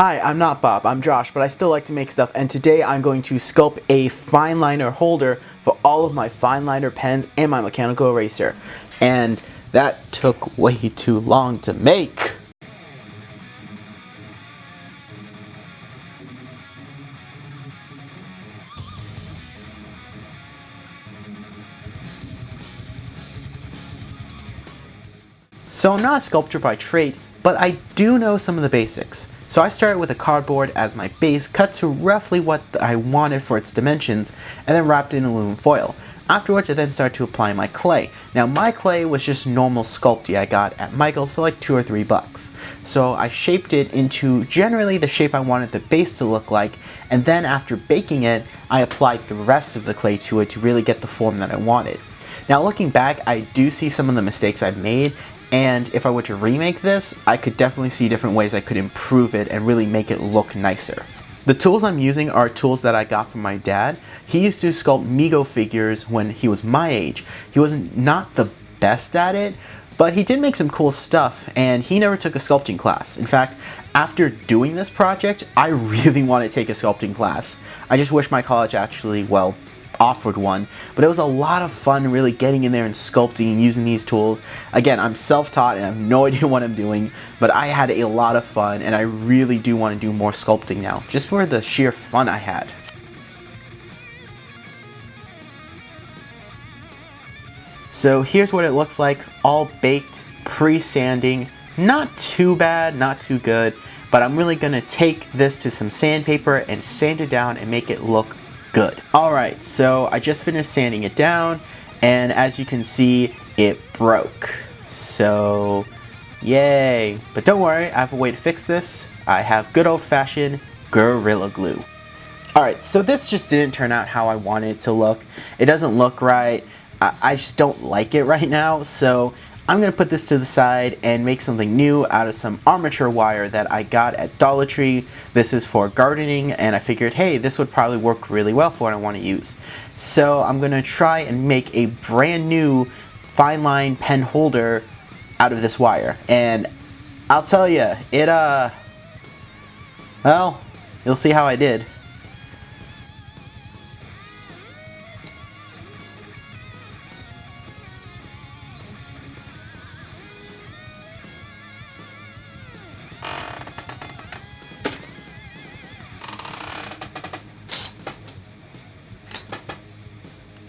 Hi, I'm not Bob, I'm Josh, but I still like to make stuff, and today I'm going to sculpt a Fineliner holder for all of my Fineliner pens and my mechanical eraser. And that took way too long to make. So I'm not a sculptor by trade, but I do know some of the basics. So I started with a cardboard as my base, cut to roughly what I wanted for its dimensions, and then wrapped it in aluminum foil. Afterwards I then started to apply my clay. Now my clay was just normal Sculpty I got at Michael's, so like $2 or $3. So I shaped it into generally the shape I wanted the base to look like, and then after baking it, I applied the rest of the clay to it to really get the form that I wanted. Now looking back, I do see some of the mistakes I've made, and if I were to remake this, I could definitely see different ways I could improve it and really make it look nicer. The tools I'm using are tools that I got from my dad. He used to sculpt Mego figures when he was my age. He wasn't not the best at it, but he did make some cool stuff, and he never took a sculpting class. In fact, after doing this project, I really want to take a sculpting class. I just wish my college actually, offered one, but it was a lot of fun really getting in there and sculpting and using these tools. Again, I'm self-taught and I have no idea what I'm doing, but I had a lot of fun, and I really do want to do more sculpting now, just for the sheer fun I had. So here's what it looks like, all baked, pre-sanding. Not too bad, not too good, but I'm really gonna take this to some sandpaper and sand it down and make it look good. Alright, so I just finished sanding it down, and as you can see, it broke. So, yay. But don't worry, I have a way to fix this. I have good old-fashioned Gorilla Glue. Alright, so this just didn't turn out how I wanted it to look. It doesn't look right. I just don't like it right now, so I'm going to put this to the side and make something new out of some armature wire that I got at Dollar Tree. This is for gardening, and I figured, hey, this would probably work really well for what I want to use. So I'm going to try and make a brand new fine line pen holder out of this wire. And I'll tell you, well, you'll see how I did.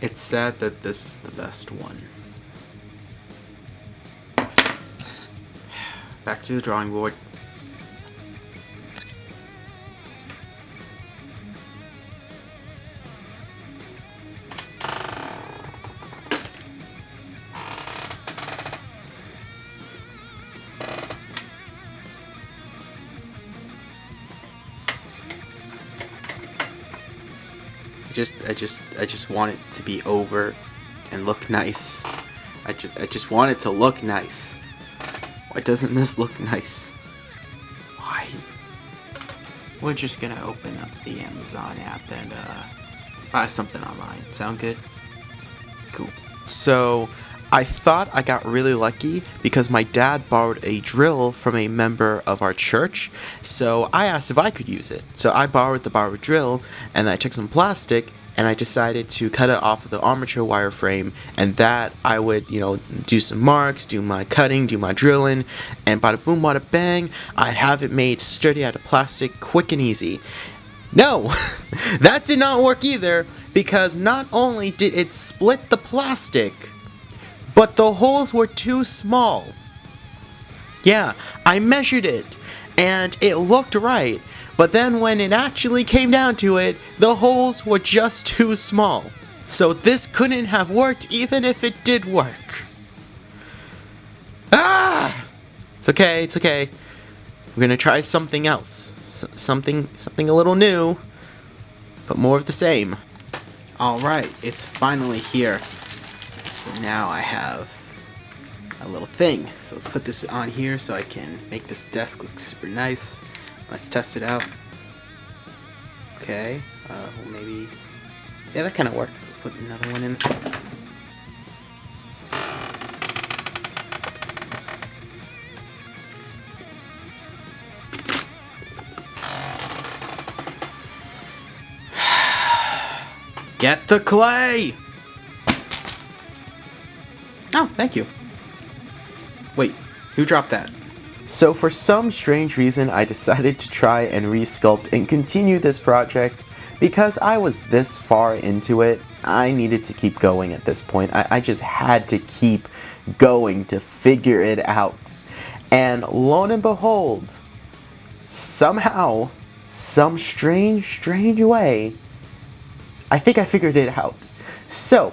It's sad that this is the best one. Back to the drawing board. I just want it to be over and look nice. I just want it to look nice. Why doesn't this look nice? Why? We're just gonna open up the Amazon app and buy something online. Sound good? Cool. So I thought I got really lucky because my dad borrowed a drill from a member of our church, so I asked if I could use it. So I borrowed the borrowed drill, and I took some plastic, and I decided to cut it off of the armature wire frame, and that I would, do some marks, do my cutting, do my drilling, and bada boom, bada bang, I'd have it made sturdy out of plastic, quick and easy. No! That did not work either, because not only did it split the plastic, but the holes were too small. Yeah, I measured it, and it looked right, but then when it actually came down to it, the holes were just too small. So this couldn't have worked even if it did work. Ah! It's okay, it's okay. We're gonna try something else. Something a little new, but more of the same. Alright, it's finally here. So now I have a little thing. So let's put this on here so I can make this desk look super nice. Let's test it out. Okay, well maybe, yeah, that kind of works. Let's put another one in. Get the clay! Oh, thank you. Wait, who dropped that? So for some strange reason, I decided to try and resculpt and continue this project. Because I was this far into it, I needed to keep going at this point. I just had to keep going to figure it out. And lo and behold, somehow, some strange way, I think I figured it out. So,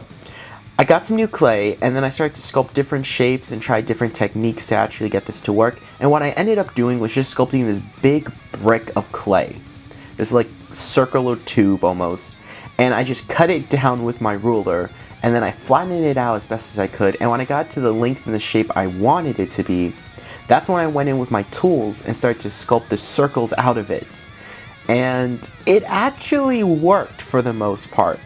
I got some new clay, and then I started to sculpt different shapes and try different techniques to actually get this to work. And what I ended up doing was just sculpting this big brick of clay. This like circular tube almost. And I just cut it down with my ruler, and then I flattened it out as best as I could. And when I got to the length and the shape I wanted it to be, that's when I went in with my tools and started to sculpt the circles out of it. And it actually worked for the most part.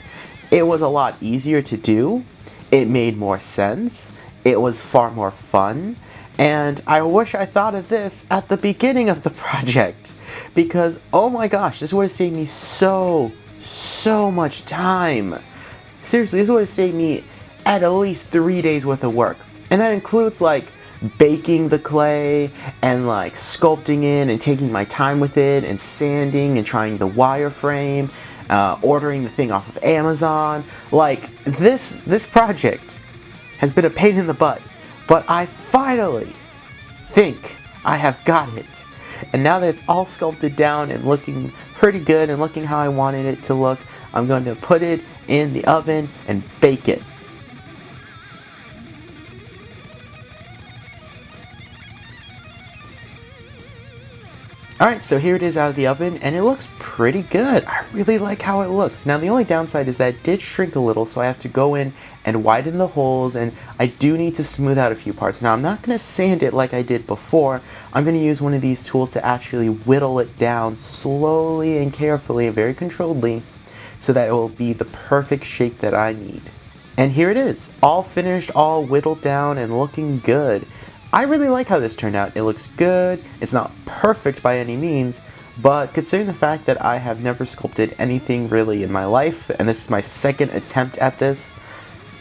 It was a lot easier to do. It made more sense. It was far more fun. And I wish I thought of this at the beginning of the project. Because, oh my gosh, this would have saved me so much time. Seriously, this would have saved me at least 3 days worth of work. And that includes like baking the clay and like sculpting it and taking my time with it and sanding and trying the wireframe, ordering the thing off of Amazon. Like this project has been a pain in the butt, but I finally think I have got it. And now that it's all sculpted down and looking pretty good and looking how I wanted it to look, I'm going to put it in the oven and bake it. Alright, so here it is out of the oven, and it looks pretty good. I really like how it looks. Now the only downside is that it did shrink a little, so I have to go in and widen the holes, and I do need to smooth out a few parts. Now I'm not going to sand it like I did before. I'm going to use one of these tools to actually whittle it down slowly and carefully and very controlledly, so that it will be the perfect shape that I need. And here it is, all finished, all whittled down and looking good. I really like how this turned out. It looks good. It's not perfect by any means, but considering the fact that I have never sculpted anything really in my life, and this is my second attempt at this,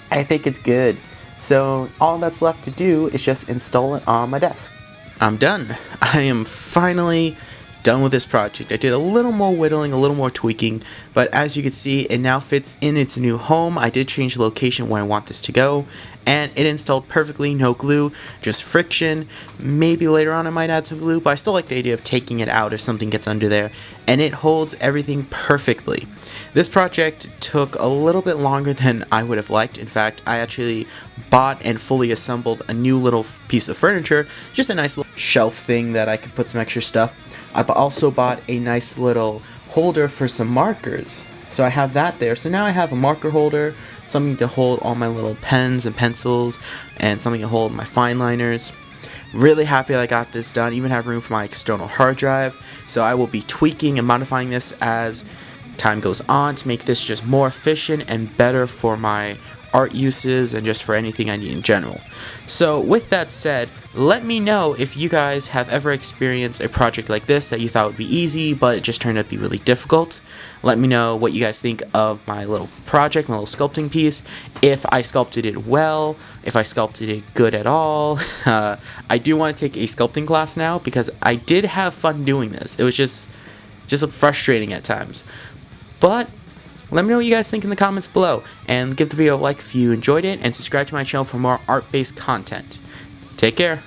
I think it's good. So all that's left to do is just install it on my desk. I'm done. I am finally done with this project. I did a little more whittling, a little more tweaking, but as you can see, it now fits in its new home. I did change the location where I want this to go, and it installed perfectly, no glue, just friction. Maybe later on I might add some glue, but I still like the idea of taking it out if something gets under there, and it holds everything perfectly. This project took a little bit longer than I would have liked. In fact, I actually bought and fully assembled a new little piece of furniture, just a nice little shelf thing that I could put some extra stuff. I also bought a nice little holder for some markers, so I have that there. So now I have a marker holder, something to hold all my little pens and pencils, and something to hold my Fineliners. Really happy that I got this done. Even have room for my external hard drive, so I will be tweaking and modifying this as time goes on to make this just more efficient and better for my art uses and just for anything I need in general. So with that said, let me know if you guys have ever experienced a project like this that you thought would be easy but it just turned out to be really difficult. Let me know what you guys think of my little project, my little sculpting piece, if I sculpted it well, if I sculpted it good at all. I do want to take a sculpting class now because I did have fun doing this. It was just frustrating at times. But let me know what you guys think in the comments below, and give the video a like if you enjoyed it, and subscribe to my channel for more art-based content. Take care.